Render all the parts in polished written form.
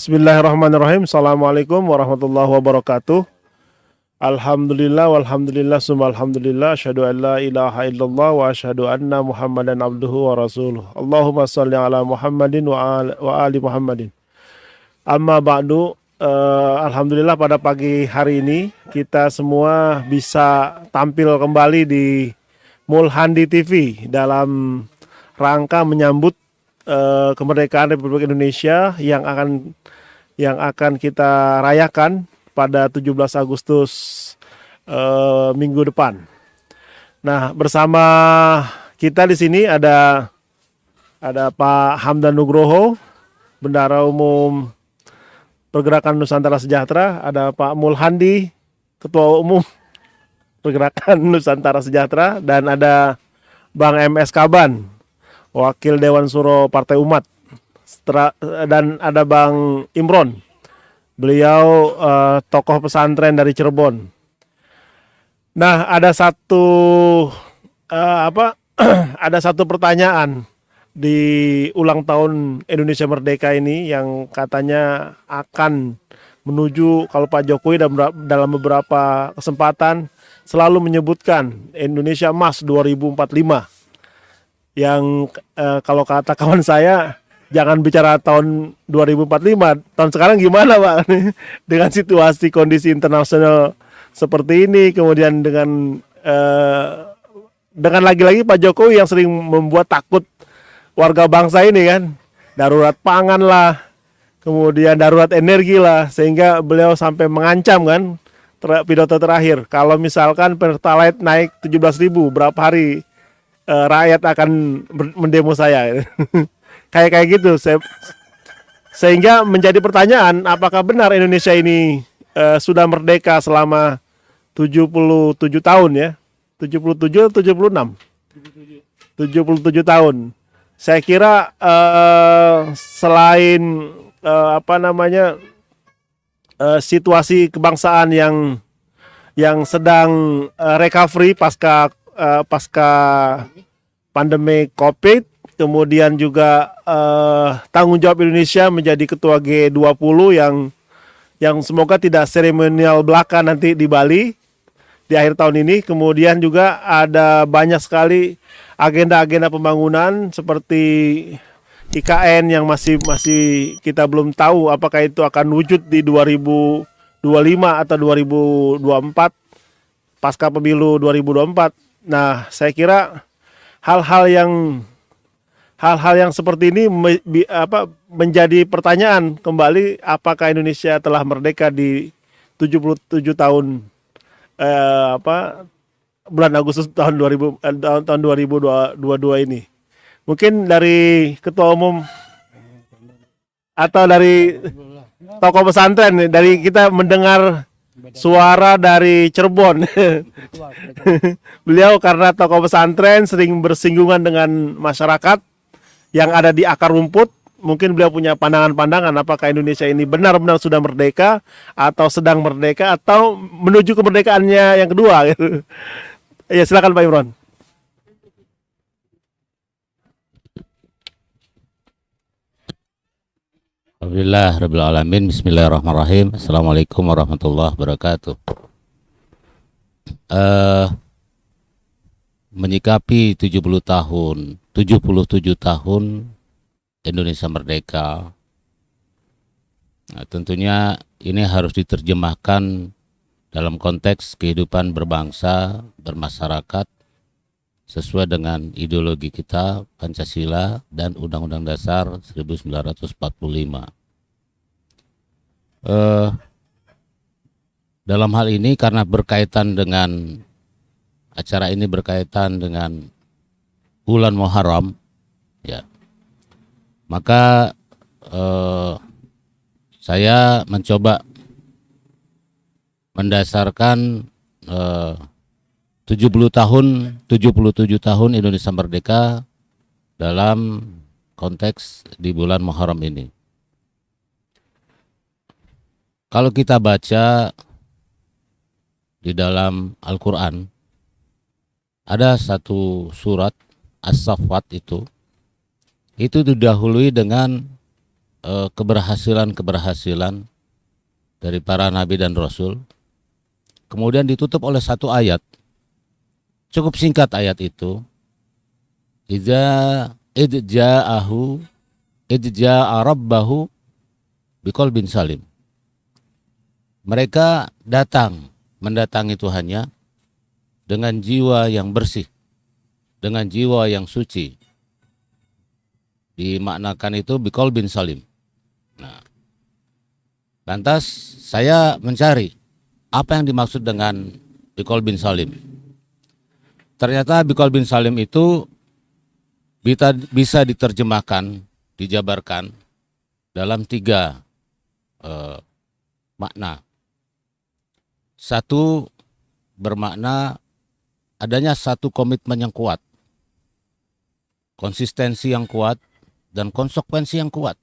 Bismillahirrahmanirrahim. Assalamualaikum warahmatullahi wabarakatuh. Alhamdulillah walhamdulillah summa alhamdulillah asyhadu an la ilaha illallah wa asyhadu anna Muhammadan abduhu wa rasuluh. Allahumma shalli ala Muhammadin wa ali Muhammadin. Amma ba'du. Alhamdulillah pada pagi hari ini kita semua bisa tampil kembali di Mulhandi TV dalam rangka menyambut kemerdekaan Republik Indonesia yang akan kita rayakan pada 17 Agustus minggu depan. Nah, bersama kita di sini ada Pak Hamdan Nugroho, Bendahara Umum Pergerakan Nusantara Sejahtera, ada Pak Mulhandi, Ketua Umum Pergerakan Nusantara Sejahtera, dan ada Bang MS Kaban, Wakil Dewan Suro Partai Umat, dan ada Bang Imron, beliau tokoh pesantren dari Cirebon. Nah, ada satu pertanyaan di ulang tahun Indonesia Merdeka ini yang katanya akan menuju, kalau Pak Jokowi dalam beberapa kesempatan selalu menyebutkan Indonesia Emas 2045. Yang kalau kata kawan saya, jangan bicara tahun 2045, tahun sekarang gimana Pak? Dengan situasi kondisi internasional seperti ini, kemudian dengan lagi-lagi Pak Jokowi yang sering membuat takut warga bangsa ini kan, darurat pangan lah, kemudian darurat energi lah, sehingga beliau sampai mengancam kan, pidato terakhir, kalau misalkan Pertalite naik 17.000 berapa hari rakyat akan mendemo saya. kayak gitu. Sehingga menjadi pertanyaan, apakah benar Indonesia ini sudah merdeka selama 77 tahun ya? 77 atau 76? 77 tahun. Saya kira selain situasi kebangsaan yang sedang recovery pasca pandemi COVID, kemudian juga tanggung jawab Indonesia menjadi ketua G20 yang semoga tidak seremonial belaka nanti di Bali di akhir tahun ini. Kemudian juga ada banyak sekali agenda-agenda pembangunan seperti IKN yang masih kita belum tahu apakah itu akan wujud di 2025 atau 2024 pasca pemilu 2024. Nah, saya kira hal-hal yang seperti ini menjadi pertanyaan kembali, apakah Indonesia telah merdeka di 77 tahun bulan Agustus tahun 2022 ini. Mungkin dari Ketua Umum atau dari tokoh pesantren, dari kita mendengar suara dari Cirebon. Beliau karena tokoh pesantren sering bersinggungan dengan masyarakat yang ada di akar rumput. Mungkin beliau punya pandangan-pandangan apakah Indonesia ini benar-benar sudah merdeka atau sedang merdeka atau menuju kemerdekaannya yang kedua. Ya, silakan Pak Imron. Alhamdulillah Rabbil Alamin. Bismillahirrahmanirrahim. Assalamualaikum warahmatullahi wabarakatuh. Menyikapi 77 tahun Indonesia merdeka, nah, tentunya ini harus diterjemahkan dalam konteks kehidupan berbangsa, bermasyarakat sesuai dengan ideologi kita Pancasila dan Undang-Undang Dasar 1945. Dalam hal ini karena berkaitan dengan acara ini berkaitan dengan bulan Muharram, ya, maka saya mencoba mendasarkan 77 tahun Indonesia merdeka dalam konteks di bulan Muharram ini. Kalau kita baca di dalam Al-Quran, ada satu surat As-Saffat itu didahului dengan keberhasilan dari para nabi dan rasul, kemudian ditutup oleh satu ayat. Cukup singkat ayat itu. Idja'ahu rabbahu biqalbin salim. Mereka mendatangi Tuhannya dengan jiwa yang bersih, dengan jiwa yang suci. Dimaknakan itu biqalbin salim. Nah, lantas saya mencari apa yang dimaksud dengan biqalbin salim. Ternyata biqalbin salim itu bisa diterjemahkan, dijabarkan dalam 3 makna. Satu, bermakna adanya satu komitmen yang kuat, konsistensi yang kuat, dan konsekuensi yang kuat.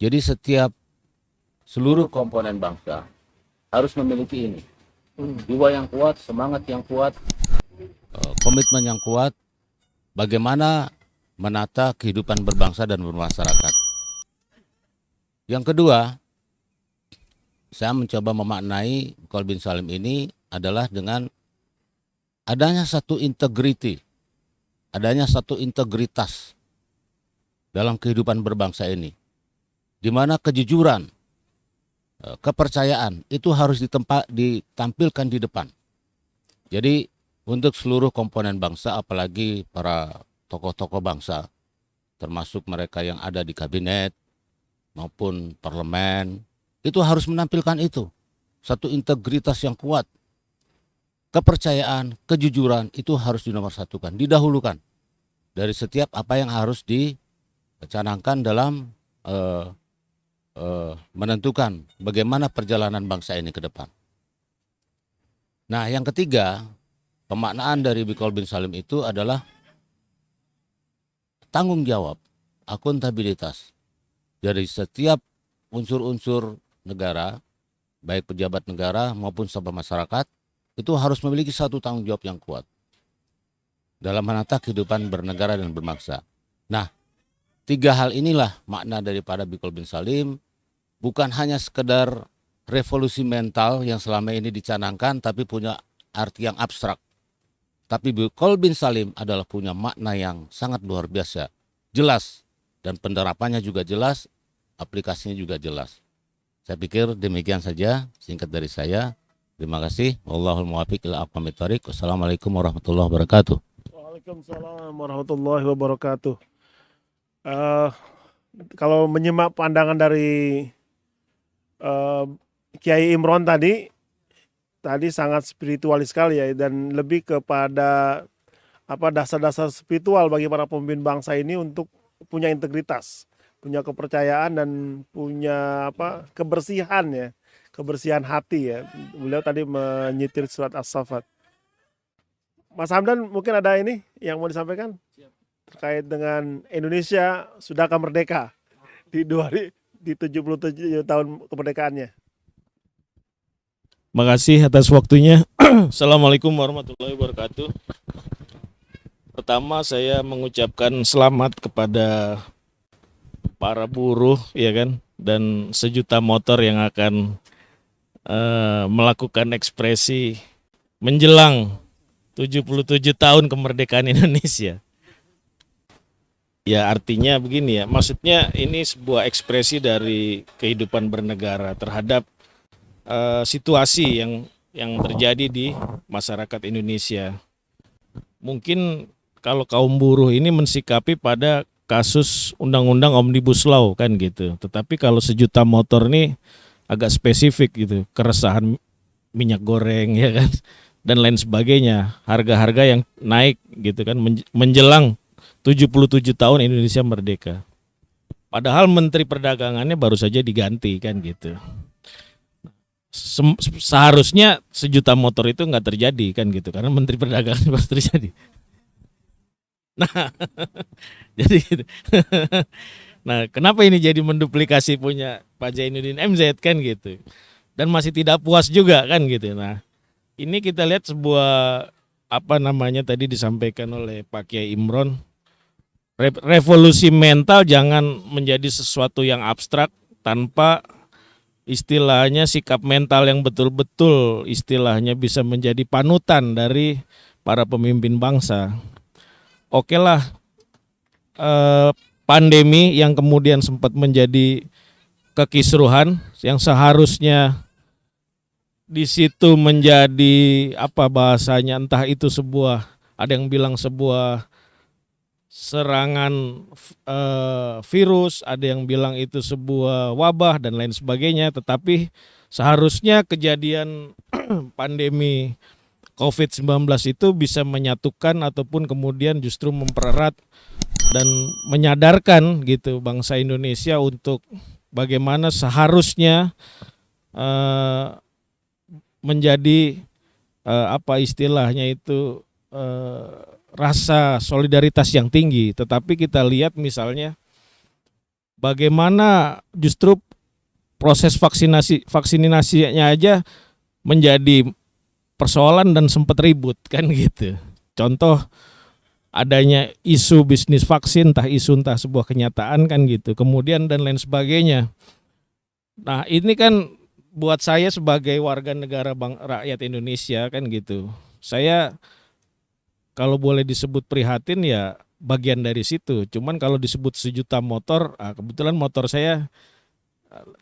Jadi seluruh komponen bangsa harus memiliki ini. Jiwa yang kuat, semangat yang kuat, komitmen yang kuat, bagaimana menata kehidupan berbangsa dan bermasyarakat. Yang kedua, saya mencoba memaknai biqalbin salim ini adalah dengan adanya satu integritas dalam kehidupan berbangsa ini, di mana kejujuran, kepercayaan itu harus ditampilkan di depan. Jadi untuk seluruh komponen bangsa, apalagi para tokoh-tokoh bangsa, termasuk mereka yang ada di kabinet maupun parlemen, itu harus menampilkan itu. Satu integritas yang kuat. Kepercayaan, kejujuran itu harus dinomorsatukan, didahulukan dari setiap apa yang harus dicanangkan dalam menentukan bagaimana perjalanan bangsa ini ke depan. Nah, yang ketiga, pemaknaan dari biqalbin salim itu adalah tanggung jawab, akuntabilitas dari setiap unsur-unsur negara, baik pejabat negara maupun sabah masyarakat, itu harus memiliki satu tanggung jawab yang kuat dalam menata kehidupan bernegara dan berbangsa. Nah, 3 hal inilah makna daripada biqalbin salim, bukan hanya sekedar revolusi mental yang selama ini dicanangkan, tapi punya arti yang abstrak. Tapi biqalbin salim adalah punya makna yang sangat luar biasa, jelas, dan penerapannya juga jelas, aplikasinya juga jelas. Saya pikir demikian saja singkat dari saya. Terima kasih. Wallahul muwaffiq ila aqwamit thoriq. Wassalamualaikum warahmatullahi wabarakatuh. Waalaikumsalam warahmatullahi wabarakatuh. Kalau menyimak pandangan dari Kiai Imron tadi sangat spiritualis sekali ya, dan lebih kepada dasar-dasar spiritual bagi para pemimpin bangsa ini untuk punya integritas, punya kepercayaan, dan punya kebersihan ya, kebersihan hati ya. Beliau tadi menyitir surat As-Saffat. Mas Hamdan mungkin ada ini yang mau disampaikan terkait dengan Indonesia sudahkah merdeka di 77 tahun kemerdekaannya. Makasih atas waktunya. Assalamualaikum warahmatullahi wabarakatuh. Pertama, saya mengucapkan selamat kepada para buruh, ya kan, dan sejuta motor yang akan melakukan ekspresi menjelang 77 tahun kemerdekaan Indonesia. Ya, artinya begini ya, maksudnya ini sebuah ekspresi dari kehidupan bernegara terhadap situasi yang terjadi di masyarakat Indonesia. Mungkin kalau kaum buruh ini mensikapi pada kasus undang-undang Omnibus Law kan gitu. Tetapi kalau sejuta motor ini agak spesifik gitu, keresahan minyak goreng ya kan, dan lain sebagainya, harga-harga yang naik gitu kan menjelang 77 tahun Indonesia merdeka. Padahal Menteri Perdagangannya baru saja diganti kan gitu. Seharusnya sejuta motor itu nggak terjadi kan gitu, karena Menteri Perdagangan baru terjadi. Nah, jadi gitu. Nah, kenapa ini jadi menduplikasi punya Pak Zainuddin MZ kan gitu, dan masih tidak puas juga kan gitu. Nah, ini kita lihat sebuah tadi disampaikan oleh Pak Kiai Imron, revolusi mental jangan menjadi sesuatu yang abstrak tanpa istilahnya sikap mental yang betul-betul istilahnya bisa menjadi panutan dari para pemimpin bangsa. Oke lah, pandemi yang kemudian sempat menjadi kekisruhan yang seharusnya di situ menjadi apa bahasanya, entah itu sebuah, ada yang bilang sebuah serangan virus, ada yang bilang itu sebuah wabah dan lain sebagainya, tetapi seharusnya kejadian pandemi COVID-19 itu bisa menyatukan ataupun kemudian justru mempererat dan menyadarkan gitu bangsa Indonesia untuk bagaimana seharusnya menjadi apa istilahnya itu rasa solidaritas yang tinggi. Tetapi kita lihat misalnya bagaimana justru proses vaksinasinya aja menjadi persoalan dan sempat ribut kan gitu. Contoh adanya isu bisnis vaksin, entah isu entah sebuah kenyataan kan gitu. Kemudian dan lain sebagainya. Nah ini kan buat saya sebagai warga negara rakyat Indonesia kan gitu. Saya kalau boleh disebut prihatin ya bagian dari situ. Cuman kalau disebut sejuta motor, kebetulan motor saya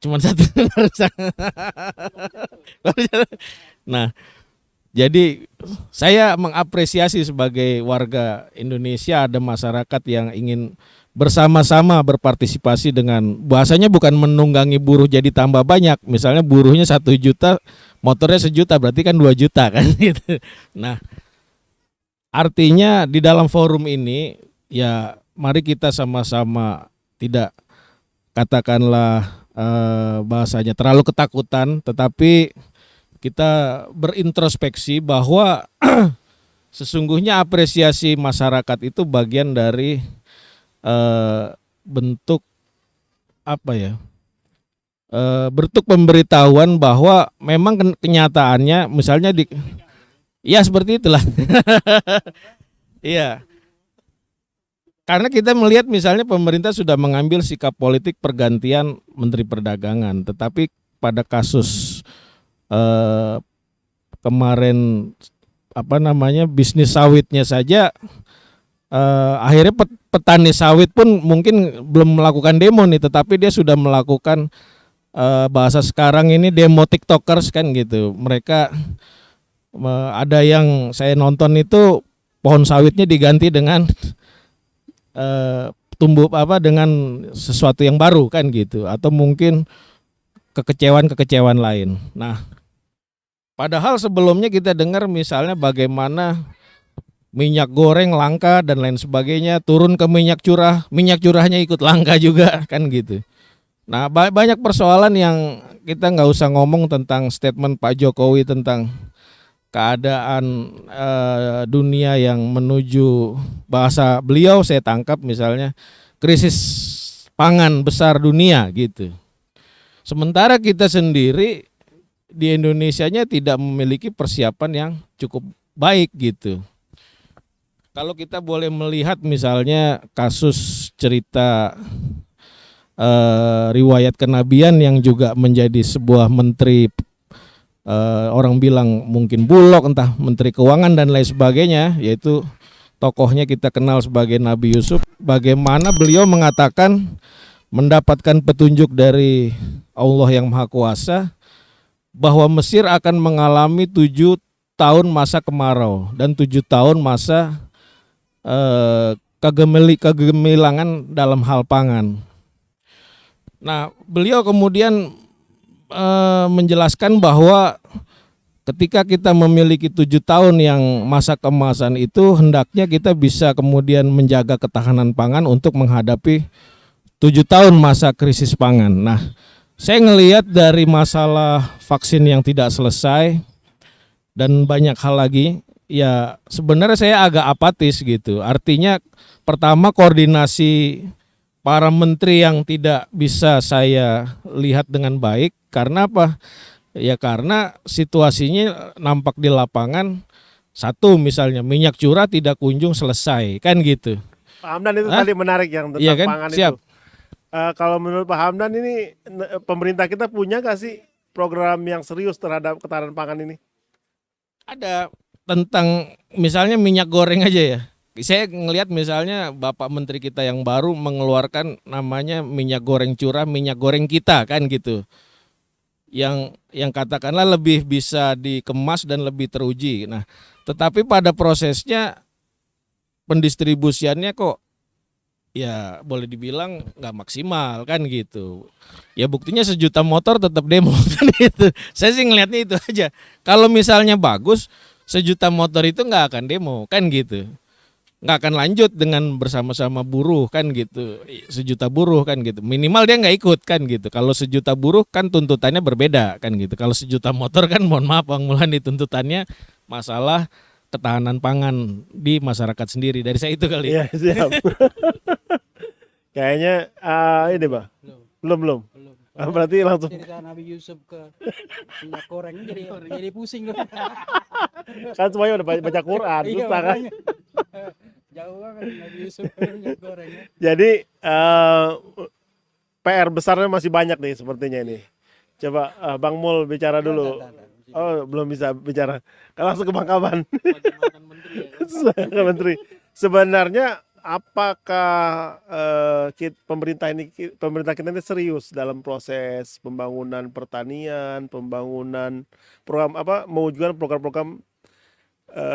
cuma satu. Nah, jadi saya mengapresiasi sebagai warga Indonesia ada masyarakat yang ingin bersama-sama berpartisipasi dengan bahasanya bukan menunggangi buruh jadi tambah banyak. Misalnya buruhnya 1 juta, motornya 1 juta, berarti kan 2 juta kan gitu. Nah, artinya di dalam forum ini ya mari kita sama-sama tidak katakanlah bahasanya terlalu ketakutan, tetapi kita berintrospeksi bahwa sesungguhnya apresiasi masyarakat itu bagian dari bentuk apa ya? Bentuk pemberitahuan bahwa memang kenyataannya misalnya ya seperti itulah. Iya. Karena kita melihat misalnya pemerintah sudah mengambil sikap politik pergantian Menteri Perdagangan, tetapi pada kasus kemarin apa namanya bisnis sawitnya saja akhirnya petani sawit pun mungkin belum melakukan demo nih, tetapi dia sudah melakukan bahasa sekarang ini demo tiktokers kan gitu. Mereka ada yang saya nonton itu pohon sawitnya diganti dengan tumbuh apa dengan sesuatu yang baru kan gitu, atau mungkin kekecewaan lain. Nah, padahal sebelumnya kita dengar misalnya bagaimana minyak goreng langka dan lain sebagainya, turun ke minyak curahnya ikut langka juga kan gitu. Nah, banyak persoalan yang kita nggak usah ngomong tentang statement Pak Jokowi tentang keadaan dunia yang menuju, bahasa beliau saya tangkap misalnya krisis pangan besar dunia gitu. Sementara kita sendiri di Indonesianya tidak memiliki persiapan yang cukup baik gitu. Kalau kita boleh melihat misalnya kasus cerita riwayat kenabian yang juga menjadi sebuah menteri, orang bilang mungkin bulog, entah menteri keuangan dan lain sebagainya, yaitu tokohnya kita kenal sebagai Nabi Yusuf. Bagaimana beliau mengatakan mendapatkan petunjuk dari Allah yang Maha Kuasa bahwa Mesir akan mengalami 7 tahun masa kemarau dan 7 tahun masa kegemilangan dalam hal pangan. Nah, beliau kemudian menjelaskan bahwa ketika kita memiliki 7 tahun yang masa keemasan itu, hendaknya kita bisa kemudian menjaga ketahanan pangan untuk menghadapi 7 tahun masa krisis pangan. Nah, saya ngelihat dari masalah vaksin yang tidak selesai dan banyak hal lagi, ya sebenarnya saya agak apatis gitu. Artinya pertama koordinasi para menteri yang tidak bisa saya lihat dengan baik. Karena apa? Ya karena situasinya nampak di lapangan, satu misalnya minyak curah tidak kunjung selesai kan gitu. Pak Hamdan itu Hah? tadi menarik yang tentang Iya kan? pangan Siap. itu. Kalau menurut Pak Hamdan ini pemerintah kita punya nggak sih program yang serius terhadap ketahanan pangan ini? Ada tentang misalnya minyak goreng aja ya. Saya ngelihat misalnya Bapak Menteri kita yang baru mengeluarkan namanya minyak goreng curah, minyak goreng kita kan gitu. Yang katakanlah lebih bisa dikemas dan lebih teruji. Nah, tetapi pada prosesnya pendistribusiannya kok ya boleh dibilang nggak maksimal kan gitu. Ya buktinya sejuta motor tetap demo kan gitu. Saya sih ngelihatnya itu aja. Kalau misalnya bagus, sejuta motor itu nggak akan demo kan gitu. Nggak akan lanjut dengan bersama-sama buruh kan gitu. Sejuta buruh kan gitu. Minimal dia nggak ikut kan gitu. Kalau sejuta buruh kan tuntutannya berbeda kan gitu. Kalau sejuta motor kan mohon maaf Bang Mulani tuntutannya masalah ketahanan pangan di masyarakat sendiri. Dari saya itu kali. Iya, siap. Kayaknya ini, Bang. Belum. Berarti langsung Cerita Nabi Yusuf ke minyak goreng jadi pusing loh. kan semuanya udah baca Quran, Iya, susah kan. makanya. Jauh banget Nabi Yusuf ke minyak goreng. Jadi PR besarnya masih banyak nih sepertinya ini. Coba Bang Mul bicara dulu. Oh, belum bisa bicara. Langsung ke Bang Kaban. Ke Menteri. Sebenarnya apakah pemerintah kita ini serius dalam proses pembangunan pertanian, pembangunan program mewujudkan program-program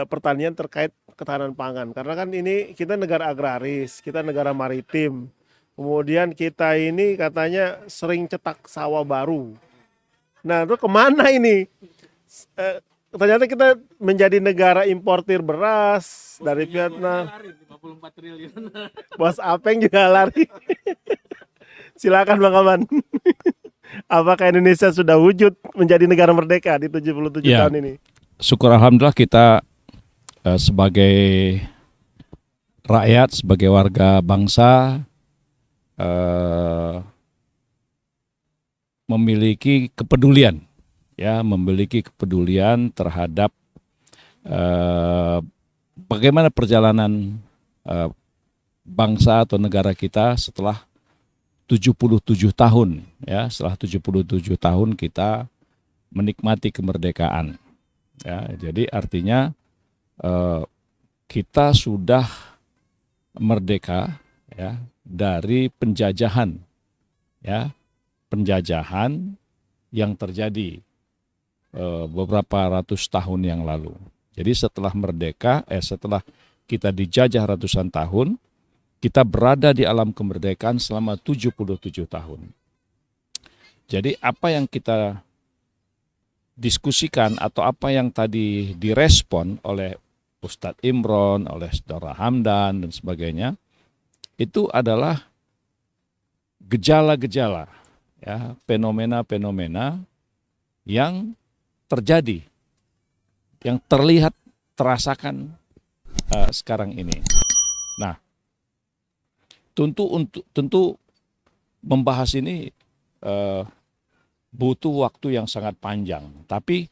pertanian terkait ketahanan pangan. Karena kan ini kita negara agraris, kita negara maritim. Kemudian kita ini katanya sering cetak sawah baru. Nah, itu kemana ini? Ternyata kita menjadi negara importir beras dari Vietnam. 54 triliun. Bos Apeng juga lari. Silakan Bang Aman. Apakah Indonesia sudah wujud menjadi negara merdeka di 77 Ya. tahun ini? Syukur alhamdulillah kita sebagai rakyat, sebagai warga bangsa memiliki kepedulian, memiliki kepedulian terhadap bagaimana perjalanan bangsa atau negara kita setelah 77 tahun, setelah 77 tahun kita menikmati kemerdekaan. Ya, jadi artinya kita sudah merdeka dari penjajahan yang terjadi beberapa ratus tahun yang lalu. Jadi setelah merdeka, setelah kita dijajah ratusan tahun, kita berada di alam kemerdekaan selama 77 tahun. Jadi apa yang kita diskusikan atau apa yang tadi direspon oleh Ustadz Imron, oleh Saudara Hamdan dan sebagainya, itu adalah gejala-gejala, fenomena-fenomena yang terjadi, yang terlihat, terasakan sekarang ini. Nah, tentu membahas ini butuh waktu yang sangat panjang. Tapi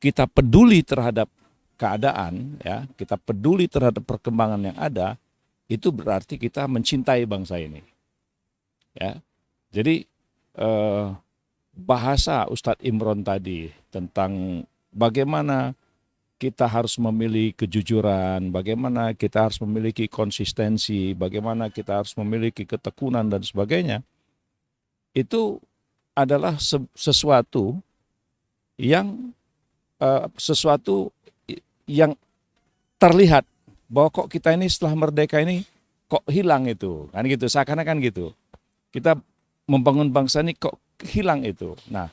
kita peduli terhadap keadaan, kita peduli terhadap perkembangan yang ada, itu berarti kita mencintai bangsa ini. Jadi bahasa Ustadz Imron tadi tentang bagaimana kita harus memiliki kejujuran, bagaimana kita harus memiliki konsistensi, bagaimana kita harus memiliki ketekunan dan sebagainya, itu adalah sesuatu yang terlihat bahwa kok kita ini setelah merdeka ini kok hilang itu, kan gitu, seakan-akan gitu. Kita membangun bangsa ini kok hilang itu. Nah,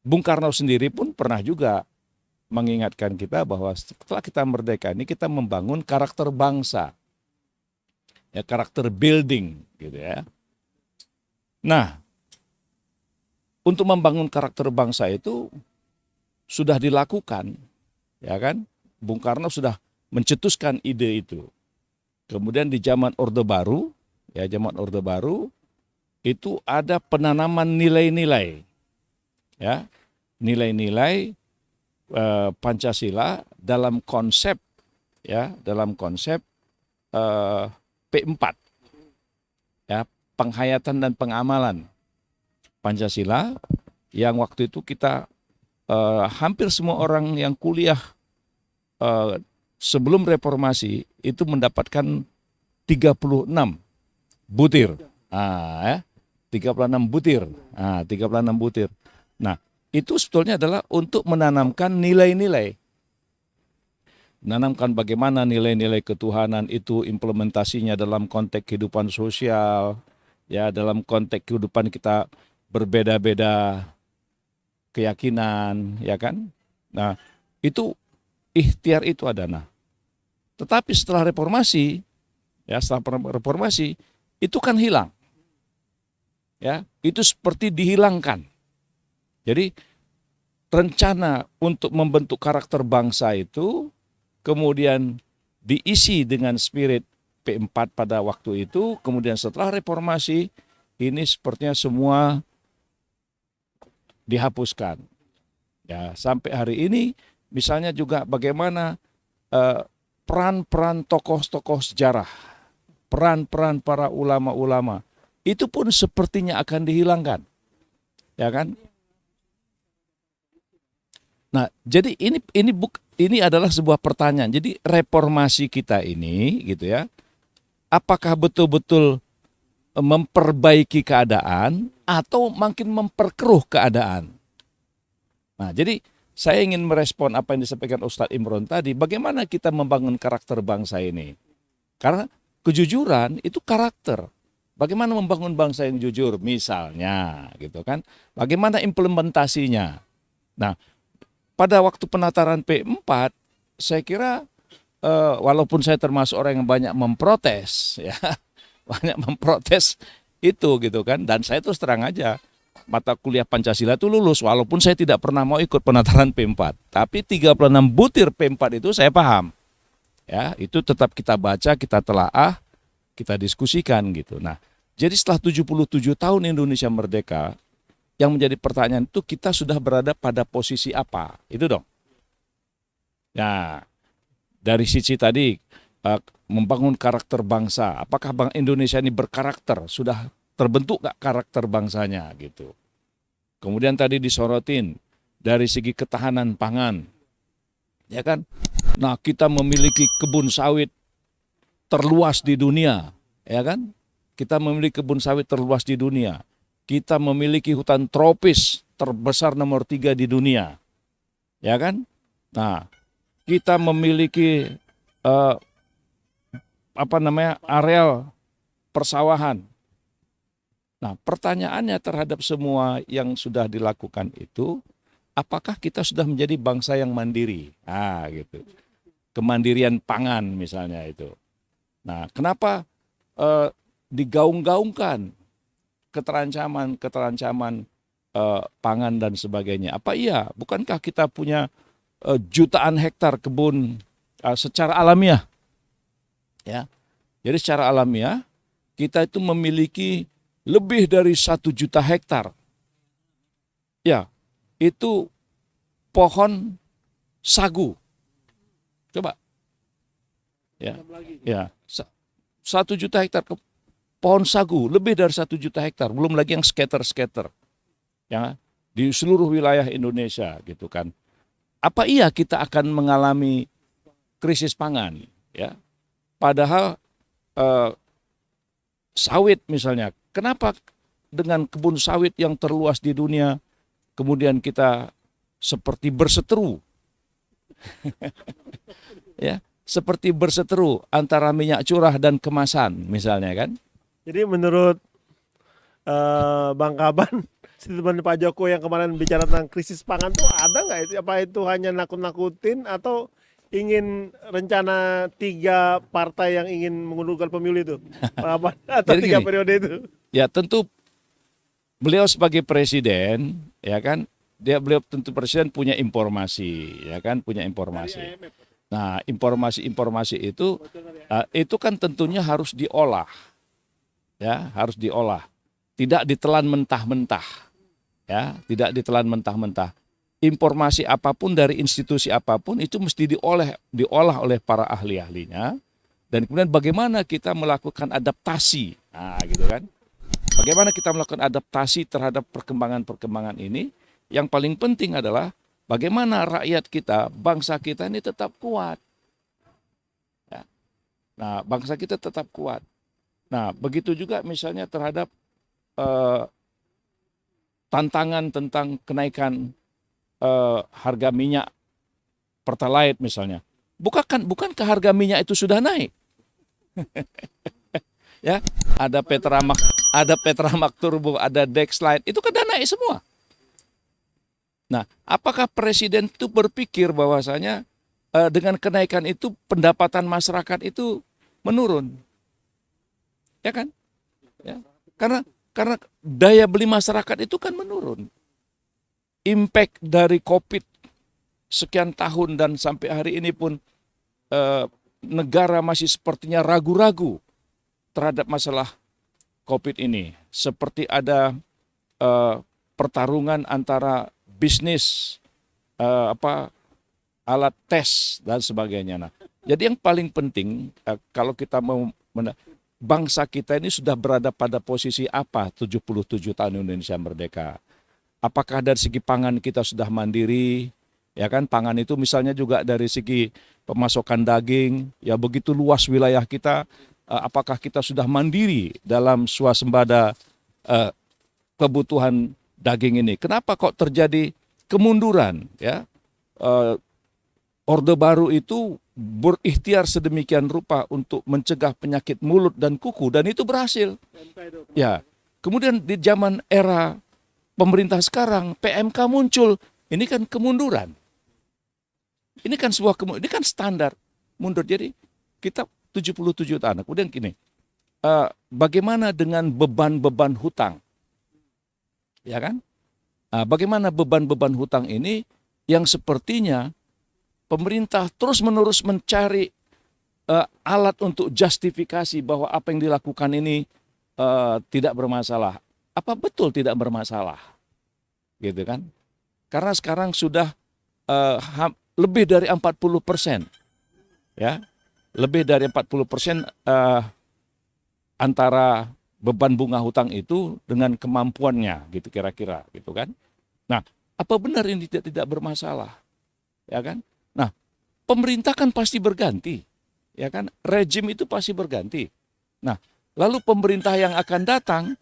Bung Karno sendiri pun pernah juga mengingatkan kita bahwa setelah kita merdeka ini kita membangun karakter bangsa, karakter building, gitu ya. Nah, untuk membangun karakter bangsa itu sudah dilakukan, Bung Karno sudah mencetuskan ide itu. Kemudian di zaman Orde Baru, itu ada penanaman nilai-nilai, nilai-nilai Pancasila dalam konsep P4. Ya, penghayatan dan pengamalan Pancasila yang waktu itu kita hampir semua orang yang kuliah sebelum reformasi itu mendapatkan 36 butir. 36 butir. 36 butir. Nah, itu sebetulnya adalah untuk menanamkan nilai-nilai. Menanamkan bagaimana nilai-nilai ketuhanan itu implementasinya dalam konteks kehidupan sosial, ya, dalam konteks kehidupan kita berbeda-beda keyakinan, ya kan? Nah, itu ikhtiar itu ada. Nah, tetapi setelah reformasi, ya, setelah reformasi itu kan hilang. Ya, itu seperti dihilangkan. Jadi rencana untuk membentuk karakter bangsa itu kemudian diisi dengan spirit P4 pada waktu itu, kemudian setelah reformasi ini sepertinya semua dihapuskan. Ya, sampai hari ini misalnya juga bagaimana peran-peran tokoh-tokoh sejarah, peran-peran para ulama-ulama itu pun sepertinya akan dihilangkan. Ya kan? Nah, jadi ini adalah sebuah pertanyaan. Jadi reformasi kita ini gitu ya, apakah betul-betul memperbaiki keadaan atau makin memperkeruh keadaan? Nah, jadi saya ingin merespon apa yang disampaikan Ustadz Imron tadi, bagaimana kita membangun karakter bangsa ini? Karena kejujuran itu karakter. Bagaimana membangun bangsa yang jujur misalnya gitu kan? Bagaimana implementasinya? Nah, pada waktu penataran P4, saya kira walaupun saya termasuk orang yang banyak memprotes, ya, banyak memprotes itu gitu kan, dan saya terus terang aja mata kuliah Pancasila itu lulus, walaupun saya tidak pernah mau ikut penataran P4, tapi 36 butir P4 itu saya paham, ya, itu tetap kita baca, kita telaah, kita diskusikan gitu. Nah, jadi setelah 77 tahun Indonesia merdeka, yang menjadi pertanyaan itu kita sudah berada pada posisi apa? Itu dong. Nah, dari sisi tadi membangun karakter bangsa, apakah Bank Indonesia ini berkarakter? Sudah terbentuk nggak karakter bangsanya gitu. Kemudian tadi disorotin dari segi ketahanan pangan. Ya kan? Nah, kita memiliki kebun sawit terluas di dunia, ya kan? Kita memiliki kebun sawit terluas di dunia. Kita memiliki hutan tropis terbesar nomor 3 di dunia, ya kan? Nah, kita memiliki areal persawahan. Nah, pertanyaannya terhadap semua yang sudah dilakukan itu, apakah kita sudah menjadi bangsa yang mandiri? Gitu. Kemandirian pangan misalnya itu. Nah, kenapa digaung-gaungkan keterancaman pangan dan sebagainya? Apa iya? Bukankah kita punya jutaan hektar kebun secara alamiah? Ya, jadi secara alamiah kita itu memiliki lebih dari 1 juta hektar. Ya, itu pohon sagu. Coba. Ya, 1 juta hektar pohon sagu, lebih dari 1 juta hektar, belum lagi yang skater-skater, ya, di seluruh wilayah Indonesia gitu kan. Apa iya kita akan mengalami krisis pangan? Ya, padahal sawit misalnya, kenapa dengan kebun sawit yang terluas di dunia, kemudian kita seperti berseteru, ya, seperti berseteru antara minyak curah dan kemasan misalnya kan? Jadi menurut Bang Kaban, statement Pak Jokowi yang kemarin bicara tentang krisis pangan tuh ada nggak itu? Apa itu hanya nakut-nakutin atau ingin rencana 3 partai yang ingin mengundurkan pemilu itu? Apa, atau Jadi 3 gini, periode itu? ya tentu beliau sebagai presiden, ya kan, beliau tentu presiden punya informasi, ya kan, punya informasi. Nah, informasi-informasi itu kan tentunya harus diolah. Ya, harus diolah. Tidak ditelan mentah-mentah. Ya, tidak ditelan mentah-mentah. Informasi apapun dari institusi apapun itu mesti diolah oleh para ahli-ahlinya, Dan kemudian bagaimana kita melakukan adaptasi. Nah, gitu kan. Bagaimana kita melakukan adaptasi terhadap perkembangan-perkembangan ini? Yang paling penting adalah bagaimana rakyat kita, bangsa kita ini tetap kuat. Ya. Nah, bangsa kita tetap kuat. Nah, begitu juga misalnya terhadap tantangan tentang kenaikan harga minyak Pertalite misalnya. Bukankah harga minyak itu sudah naik? Ya, ada Petramax Turbo, ada Dexline, itu kan naik semua. Nah, apakah presiden itu berpikir bahwasanya dengan kenaikan itu pendapatan masyarakat itu menurun? Ya kan? Ya. Karena daya beli masyarakat itu kan menurun. Impact dari COVID sekian tahun dan sampai hari ini pun negara masih sepertinya ragu-ragu terhadap masalah COVID ini. Seperti ada pertarungan antara bisnis, alat tes dan sebagainya. Nah, jadi yang paling penting kalau kita mau bangsa kita ini sudah berada pada posisi apa 77 tahun Indonesia merdeka. Apakah dari segi pangan kita sudah mandiri? Ya kan, pangan itu misalnya juga dari segi pemasokan daging, ya begitu luas wilayah kita, apakah kita sudah mandiri dalam swasembada kebutuhan daging ini? Kenapa kok terjadi kemunduran? Ya, Orde Baru itu berikhtiar sedemikian rupa untuk mencegah penyakit mulut dan kuku, dan itu berhasil. Ya, kemudian di zaman era pemerintah sekarang, PMK muncul, ini kan kemunduran. Ini kan ini kan standar mundur. Jadi kita 77 tahun. Kemudian gini, bagaimana dengan beban-beban hutang? Ya kan? Bagaimana beban-beban hutang ini yang sepertinya pemerintah terus-menerus mencari alat untuk justifikasi bahwa apa yang dilakukan ini tidak bermasalah. Apa betul tidak bermasalah? Gitu kan? Karena sekarang sudah lebih dari 40%. Ya. Lebih dari 40% antara beban bunga hutang itu dengan kemampuannya gitu kira-kira gitu kan. Nah, apa benar ini tidak bermasalah? Ya kan? Nah, pemerintah kan pasti berganti. Ya kan? Rejim itu pasti berganti. Nah, lalu pemerintah yang akan datang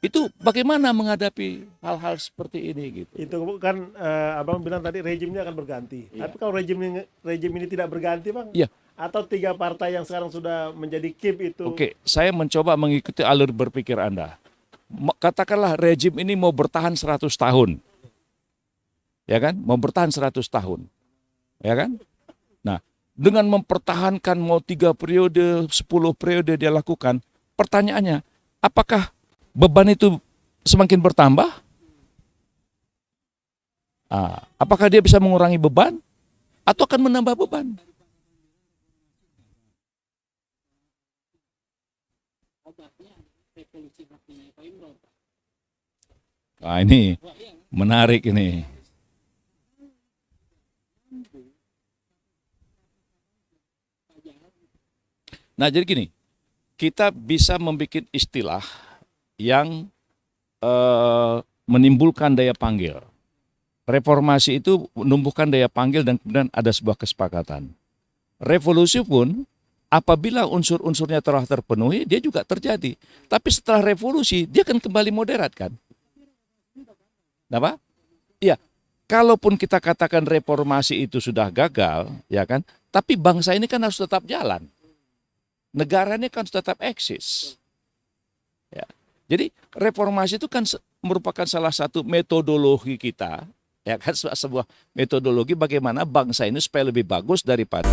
itu bagaimana menghadapi hal-hal seperti ini gitu. Itu kan Abang bilang tadi rejimnya akan berganti. Iya. Tapi kalau rejim ini tidak berganti, Bang? Iya. Atau 3 partai yang sekarang sudah menjadi keep itu? Oke, saya mencoba mengikuti alur berpikir Anda. Katakanlah rejim ini mau bertahan 100 tahun. Ya kan? Mau bertahan 100 tahun. Ya kan? Nah, dengan mempertahankan mau 3 periode, 10 periode dia lakukan, pertanyaannya, apakah beban itu semakin bertambah? Apakah dia bisa mengurangi beban atau akan menambah beban? Nah, ini menarik ini. Nah, jadi gini, kita bisa membuat istilah yang menimbulkan daya panggil. Reformasi itu menumbuhkan daya panggil dan kemudian ada sebuah kesepakatan. Revolusi pun apabila unsur-unsurnya telah terpenuhi, dia juga terjadi. Tapi setelah revolusi, dia akan kembali moderat kan? Kenapa? Iya, kalaupun kita katakan reformasi itu sudah gagal, ya kan? Tapi bangsa ini kan harus tetap jalan. Negara ini kan tetap eksis. Ya. Jadi reformasi itu kan merupakan salah satu metodologi kita, ya kan, sebuah metodologi bagaimana bangsa ini supaya lebih bagus daripada